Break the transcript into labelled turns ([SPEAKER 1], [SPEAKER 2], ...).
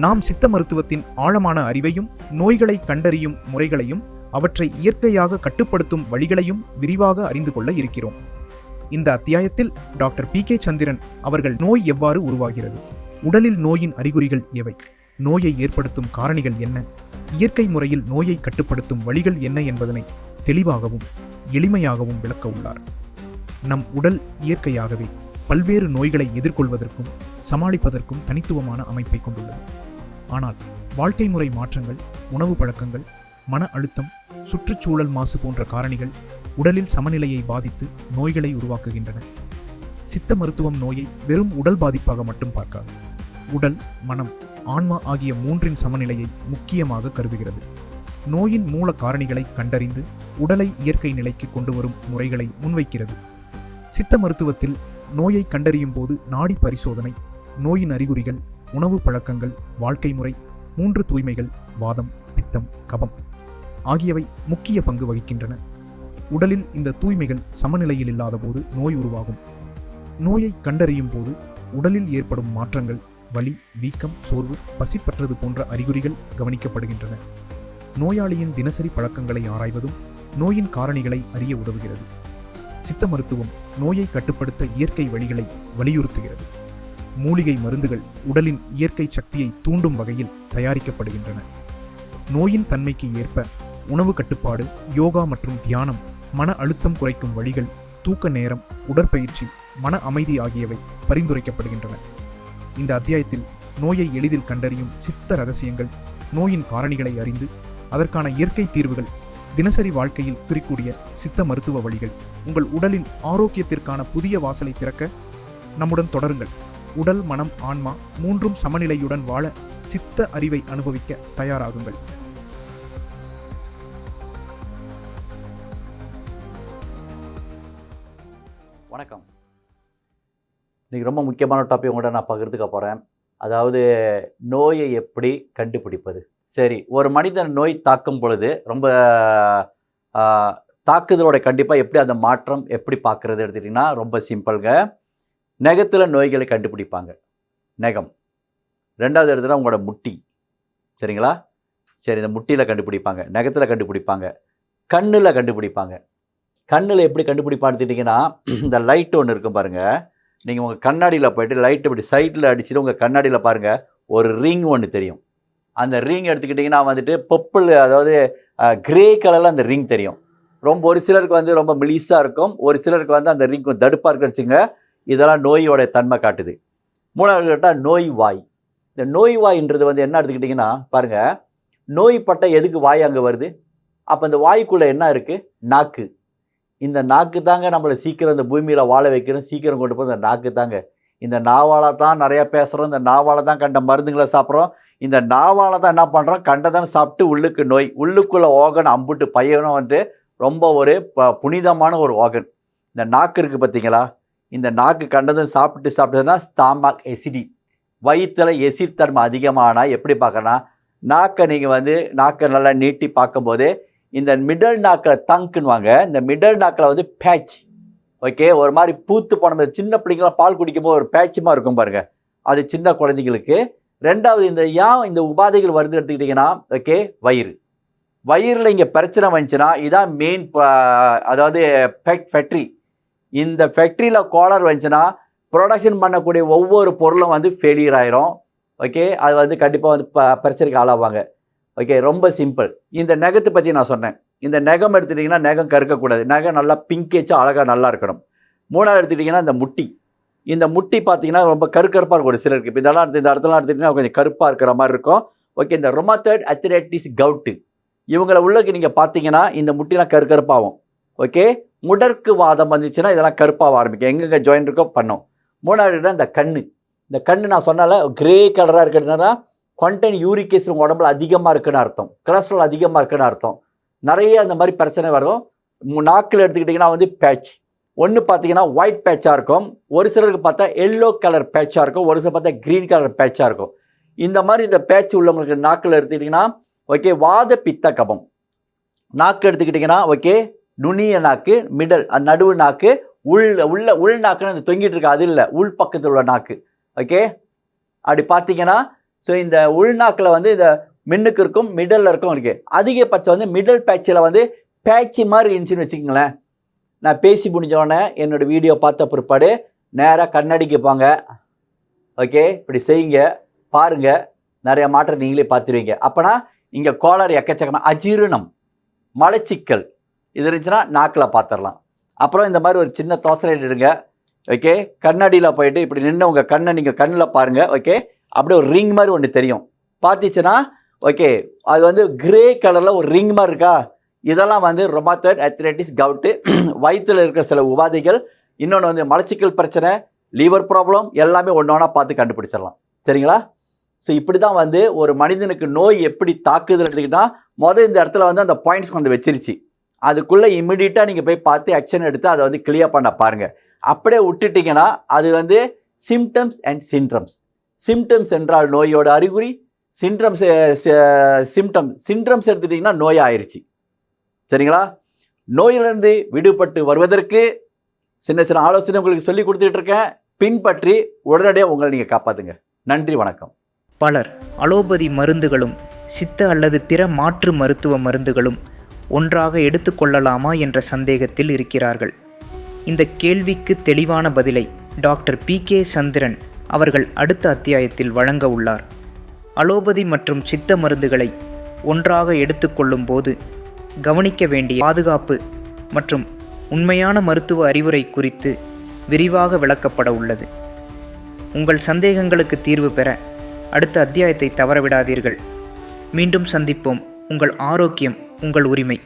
[SPEAKER 1] நாம் சித்த மருத்துவத்தின் ஆழமான அறிவையும் நோய்களை கண்டறியும் முறைகளையும் அவற்றை இயற்கையாக கட்டுப்படுத்தும் வழிகளையும் விரிவாக அறிந்து கொள்ள இருக்கிறோம். இந்த அத்தியாயத்தில் டாக்டர் பி.கே. சந்திரன் அவர்கள் நோய் எவ்வாறு உருவாகிறது, உடலில் நோயின் அறிகுறிகள் எவை, நோயை ஏற்படுத்தும் காரணிகள் என்ன, இயற்கை முறையில் நோயை கட்டுப்படுத்தும் வழிகள் என்ன என்பதனை தெளிவாகவும் எளிமையாகவும் விளக்க உள்ளார். நம் உடல் இயற்கையாகவே பல்வேறு நோய்களை எதிர்கொள்வதற்கும் சமாளிப்பதற்கும் தனித்துவமான அமைப்பை கொண்டுள்ளது. ஆனால் வாழ்க்கை முறை மாற்றங்கள், உணவு பழக்கங்கள், மன அழுத்தம், சுற்றுச்சூழல் மாசு போன்ற காரணிகள் உடலில் சமநிலையை பாதித்து நோய்களை உருவாக்குகின்றன. சித்த மருத்துவம் நோயை வெறும் உடல் பாதிப்பாக மட்டும் பார்க்காது. உடல், மனம், ஆன்மா ஆகிய மூன்றின் சமநிலையை முக்கியமாக கருதுகிறது. நோயின் மூல காரணிகளை கண்டறிந்து உடலை இயற்கை நிலைக்கு கொண்டு வரும் முறைகளை முன்வைக்கிறது. சித்த மருத்துவத்தில் நோயை கண்டறியும் போது நாடி பரிசோதனை, நோயின் அறிகுறிகள், உணவு பழக்கங்கள், வாழ்க்கை முறை, 3 தூய்மைகள், வாதம், பித்தம், கபம் ஆகியவை முக்கிய பங்கு வகிக்கின்றன. உடலில் இந்த தூய்மைகள் சமநிலையில் இல்லாத போது நோய் உருவாகும். நோயை கண்டறியும் போது உடலில் ஏற்படும் மாற்றங்கள், வலி, வீக்கம், சோர்வு, பசிப்பற்றது போன்ற அறிகுறிகள் கவனிக்கப்படுகின்றன. நோயாளியின் தினசரி பழக்கங்களை ஆராய்வதும் நோயின் காரணிகளை அறிய உதவுகிறது. சித்த மருத்துவம் நோயை கட்டுப்படுத்த இயற்கை வழிகளை வலியுறுத்துகிறது. மூலிகை மருந்துகள் உடலின் இயற்கை சக்தியை தூண்டும் வகையில் தயாரிக்கப்படுகின்றன. நோயின் தன்மைக்கு ஏற்ப உணவு கட்டுப்பாடு, யோகா மற்றும் தியானம், மன அழுத்தம் குறைக்கும் வழிகள், தூக்க நேரம், உடற்பயிற்சி, மன அமைதி ஆகியவை பரிந்துரைக்கப்படுகின்றன. இந்த அத்தியாயத்தில் நோயை எளிதில் கண்டறியும் சித்த ரகசியங்கள், நோயின் காரணிகளை அறிந்து அதற்கான இயற்கை தீர்வுகள், தினசரி வாழ்க்கையில் குறிக்கூடிய சித்த மருத்துவ வழிகள் உங்கள் உடலின் ஆரோக்கியத்திற்கான புதிய வாசலை திறக்க நம்முடன் தொடருங்கள். உடல், மனம், ஆன்மா மூன்றும் சமநிலையுடன் வாழ சித்த அறிவை அனுபவிக்க தயாராகுங்கள்.
[SPEAKER 2] வணக்கம். இன்னைக்கு ரொம்ப முக்கியமான டாபிக் உங்கள்கிட்ட நான் பகிர்ந்துக்க போகிறேன். அதாவது நோயை எப்படி கண்டுபிடிப்பது. சரி, ஒரு மனிதன் நோய் தாக்கும் பொழுது ரொம்ப தாக்குதலோட கண்டிப்பாக எப்படி அந்த மாற்றம் எப்படி பார்க்குறது எடுத்துக்கிட்டிங்கன்னா ரொம்ப சிம்பிள்ங்க. நகத்தில் நோய்களை கண்டுபிடிப்பாங்க. நகம். 2வது இடத்துல உங்களோட முட்டி. சரிங்களா? சரி, இந்த முட்டியில் கண்டுபிடிப்பாங்க, நகத்தில் கண்டுபிடிப்பாங்க, கண்ணில் கண்டுபிடிப்பாங்க. கண்ணில் எப்படி கண்டுபிடிப்பான்னு எடுத்துக்கிட்டிங்கன்னா, இந்த லைட் ஒன்று இருக்கும் பாருங்கள். நீங்கள் உங்கள் கண்ணாடியில் போய்ட்டு லைட் இப்படி சைடில் அடிச்சுட்டு உங்கள் கண்ணாடியில் பாருங்கள், ஒரு ரிங் ஒன்று தெரியும். அந்த ரிங் எடுத்துக்கிட்டிங்கன்னா வந்துட்டு பர்பிள், அதாவது கிரே கலரில் அந்த ரிங் தெரியும். ஒரு சிலருக்கு வந்து ரொம்ப மெலிசாக இருக்கும், ஒரு சிலருக்கு வந்து அந்த ரிங் கொஞ்சம் தடுப்பாக இருக்குன்னு வச்சுங்க. இதெல்லாம் நோயோட தன்மை காட்டுது. 3வது கேட்டால் நோய் வாய். இந்த நோய் வாயின்றது வந்து என்ன எடுத்துக்கிட்டிங்கன்னா பாருங்கள், நோய் பட்ட எதுக்கு வாய் அங்கே வருது? அப்போ இந்த வாய்க்குள்ளே என்ன இருக்குது? நாக்கு. இந்த நாக்கு தாங்க நம்மளை சீக்கிரம் இந்த பூமியில் வாழ வைக்கிறோம், சீக்கிரம் கொண்டு போய் இந்த நாக்கு தாங்க. இந்த நாவால் தான் நிறையா பேசுகிறோம், இந்த நாவால் தான் கண்ட மருந்துகளை சாப்பிட்றோம், இந்த நாவால் தான் என்ன பண்ணுறோம், கண்டதான சாப்பிட்டு உள்ளுக்கு நோய். உள்ளுக்குள்ளே ஓகன் அம்புட்டு பையனும் வந்து ரொம்ப ஒரு புனிதமான ஒரு ஓகன். இந்த நாக்கு இருக்குது பார்த்தீங்களா? இந்த நாக்கு கண்டதும் சாப்பிட்டுன்னா ஸ்டாமக் எசிடி, வயிற்றில் எசிட் தன்மை அதிகமானால் எப்படி பார்க்கறனா, நாக்கை நீங்கள் வந்து நாக்கை நல்லா நீட்டி பார்க்கும்போது இந்த மிடல் நாக்கில் தங்குன்னுவாங்க. இந்த மிடல் நாக்கில் வந்து பேட்ச், ஓகே, ஒரு மாதிரி பூத்து போன சின்ன பிள்ளைங்களாம் பால் குடிக்கும்போது ஒரு பேட்சுமா இருக்கும் பாருங்கள், அது சின்ன குழந்தைங்களுக்கு. 2வது இந்த உபாதைகள் வருது எடுத்துக்கிட்டிங்கன்னா, ஓகே, வயிறு. வயிறில் இங்கே பிரச்சனை வந்துச்சுன்னா இதான் மெயின், அதாவது ஃபேக்ட்ரி. இந்த ஃபேக்ட்ரியில் கோளாறு வந்துச்சுன்னா ப்ரொடக்ஷன் பண்ணக்கூடிய ஒவ்வொரு பொருளும் வந்து ஃபெயிலியர் ஆயிரும். ஓகே, அது வந்து கண்டிப்பாக வந்து பிரச்சனைக்கு ஆளாவாங்க. ஓகே, ரொம்ப சிம்பிள். இந்த நகத்தை பற்றி நான் சொன்னேன். இந்த நகம் எடுத்துட்டிங்கன்னா நகம் கருக்கக்கூடாது, நகம் நல்லா பிங்கேச்சு அழகாக நல்லா இருக்கணும். 3வது எடுத்துக்கிட்டிங்கன்னா இந்த முட்டி. இந்த முட்டி பார்த்தீங்கன்னா ரொம்ப கருக்கருப்பாக இருக்கும் ஒரு சிலருக்கு. இப்போ இதெல்லாம் இந்த இடத்துலாம் எடுத்துக்கிட்டிங்கன்னா கொஞ்சம் கருப்பாக இருக்கிற மாதிரி இருக்கும். ஓகே, இந்த ரொமாட்டாய்டு ஆர்த்ரைட்டிஸ் கவுட்டு இவங்களை உள்ளக்கு நீங்கள் பார்த்தீங்கன்னா இந்த முட்டிலாம் கருக்கருப்பாகும். ஓகே, முடற்கு வாதம் வந்துச்சுன்னா இதெல்லாம் கருப்பாக ஆரம்பிக்கும், எங்கெங்கே ஜாயின்ட் இருக்கோ பண்ணும். 3வது இந்த கண்ணு. இந்த கண்ணு நான் சொன்னால கிரே கலராக இருக்கிறதுனால குவான்டைன் யூரிக் ஆசிட் உங்கள் உடம்புல அதிகமாக இருக்குன்னு அர்த்தம், கொலஸ்ட்ரால் அதிகமாக இருக்குன்னு அர்த்தம். நிறைய அந்த மாதிரி பிரச்சனை வரும். நாக்கில் எடுத்துக்கிட்டிங்கன்னா வந்து பேட்ச் ஒன்று பார்த்தீங்கன்னா ஒயிட் பேட்சாக இருக்கும், ஒரு சிலருக்கு பார்த்தா எல்லோ கலர் பேட்சாக இருக்கும், ஒரு சிலர் பார்த்தா க்ரீன் கலர் பேட்சாக இருக்கும். இந்த மாதிரி இந்த பேட்ச் உள்ளவங்களுக்கு நாக்கில் எடுத்துக்கிட்டிங்கன்னா ஓகே, வாத பித்த கபம். நாக்கு எடுத்துக்கிட்டிங்கன்னா ஓகே, நுனிய நாக்கு, மிடல் நடுவு நாக்கு, உள் நாக்குன்னு அந்த தொங்கிட்டு இருக்கு, அது இல்லை, உள் பக்கத்தில் உள்ள நாக்கு. ஓகே, அப்படி பார்த்தீங்கன்னா ஸோ இந்த உள்நாக்கில் வந்து இந்த மின்னுக்கு இருக்கும், மிடலில் இருக்கும் இருக்குது. அதிகபட்சம் வந்து மிடல் பேட்சில் வந்து பேட்சி மாதிரி இருந்துச்சுன்னு வச்சுக்கோங்களேன். நான் பேசி முடிஞ்சோடனே என்னோடய வீடியோ பார்த்த பிற்பாடு நேராக கண்ணாடிக்கு போங்க. ஓகே, இப்படி செய்யுங்க, பாருங்கள், நிறைய மாற்றம் நீங்களே பார்த்துருவீங்க. அப்போனா இங்கே கோளாறு எக்கச்சக்கமாக அஜீரணம், மலச்சிக்கல் இது இருந்துச்சுன்னா நாக்கில் பார்த்துடலாம். அப்புறம் இந்த மாதிரி ஒரு சின்ன தோசை எடுங்க. ஓகே, கண்ணாடியில் போயிட்டு இப்படி நின்று உங்கள் கண்ணை நீங்கள் கண்ணில் பாருங்கள். ஓகே, அப்படியே ஒரு ரிங் மாதிரி ஒன்று தெரியும். பார்த்துச்சுன்னா ஓகே, அது வந்து கிரே கலரில் ஒரு ரிங் மாதிரி இருக்கா, இதெல்லாம் வந்து ரொமாட்டாய்டு ஆர்த்ரைட்டிஸ், கவுட்டு, வயிற்றில் இருக்கிற சில உபாதைகள், இன்னொன்று வந்து மலச்சிக்கல் பிரச்சனை, லிவர் ப்ராப்ளம் எல்லாமே ஒன்று ஒன்றா பார்த்து கண்டுபிடிச்சிடலாம். சரிங்களா? ஸோ இப்படி தான் வந்து ஒரு மனிதனுக்கு நோய் எப்படி தாக்குதல் எடுத்துக்கிட்டால் இந்த இடத்துல வந்து அந்த பாயிண்ட்ஸ் கொண்டு வச்சிருச்சு. அதுக்குள்ளே இம்மிடியட்டாக நீங்கள் போய் பார்த்து ஆக்ஷன் எடுத்து அதை வந்து கிளியர் பண்ண பாருங்கள். அப்படியே விட்டுட்டிங்கன்னா அது வந்து சிம்டம்ஸ் அண்ட் சிண்ட்ரம்ஸ். சிம்டம்ஸ் என்றால் நோயோட அறிகுறி, சிண்ட்ரம்ஸ் சிண்ட்ரம்ஸ் எடுத்துட்டிங்கன்னா நோய் ஆயிடுச்சு. சரிங்களா? நோயிலிருந்து விடுபட்டு வருவதற்கு சின்ன சின்ன ஆலோசனை உங்களுக்கு சொல்லி கொடுத்துட்டு இருக்கேன். பின்பற்றி உடனடியாக உங்களை நீங்கள் காப்பாற்றுங்க. நன்றி, வணக்கம்.
[SPEAKER 3] பலர் அலோபதி மருந்துகளும் சித்த அல்லது பிற மாற்று மருத்துவ மருந்துகளும் ஒன்றாக எடுத்துக்கொள்ளலாமா என்ற சந்தேகத்தில் இருக்கிறார்கள். இந்த கேள்விக்கு தெளிவான பதிலை டாக்டர் PK சந்திரன் அவர்கள் அடுத்த அத்தியாயத்தில் வழங்க உள்ளார். அலோபதி மற்றும் சித்த மருந்துகளை ஒன்றாக எடுத்துக்கொள்ளும் போது கவனிக்க வேண்டிய பாதுகாப்பு மற்றும் உண்மையான மருத்துவ அறிவுரை குறித்து விரிவாக விளக்கப்பட உள்ளது. உங்கள் சந்தேகங்களுக்கு தீர்வு பெற அடுத்த அத்தியாயத்தை தவறவிடாதீர்கள். மீண்டும் சந்திப்போம். உங்கள் ஆரோக்கியம் உங்கள் உரிமை.